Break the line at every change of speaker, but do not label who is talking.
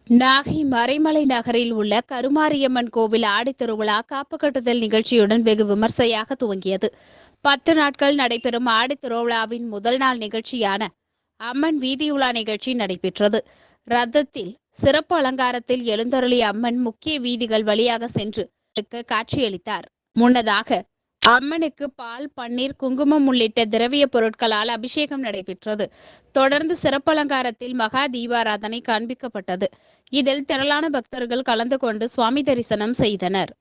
நாகை மறைமலை நகரில் உள்ள கருமாரியம்மன் கோவில் ஆடித்திருவிழா காப்பு கட்டுதல் நிகழ்ச்சியுடன் வெகு விமர்சையாக துவங்கியது. 10 நாட்கள் நடைபெறும் ஆடித்திருவிழாவின் முதல் நாள் நிகழ்ச்சியான அம்மன் வீதியுலா நிகழ்ச்சி நடைபெற்றது. ரதத்தில் சிறப்பு அலங்காரத்தில் எழுந்தருளிய அம்மன் முக்கிய வீதிகள் வழியாக சென்று காட்சியளித்தார். முன்னதாக அம்மனுக்கு பால், பன்னீர், குங்குமம் உள்ளிட்ட திரவிய பொருட்களால் அபிஷேகம் நடைபெற்றது. தொடர்ந்து சிறப்பு அலங்காரத்தில் மகா தீபாராதனை காண்பிக்கப்பட்டது. இதில் திரளான பக்தர்கள் கலந்து கொண்டு சுவாமி தரிசனம் செய்தனர்.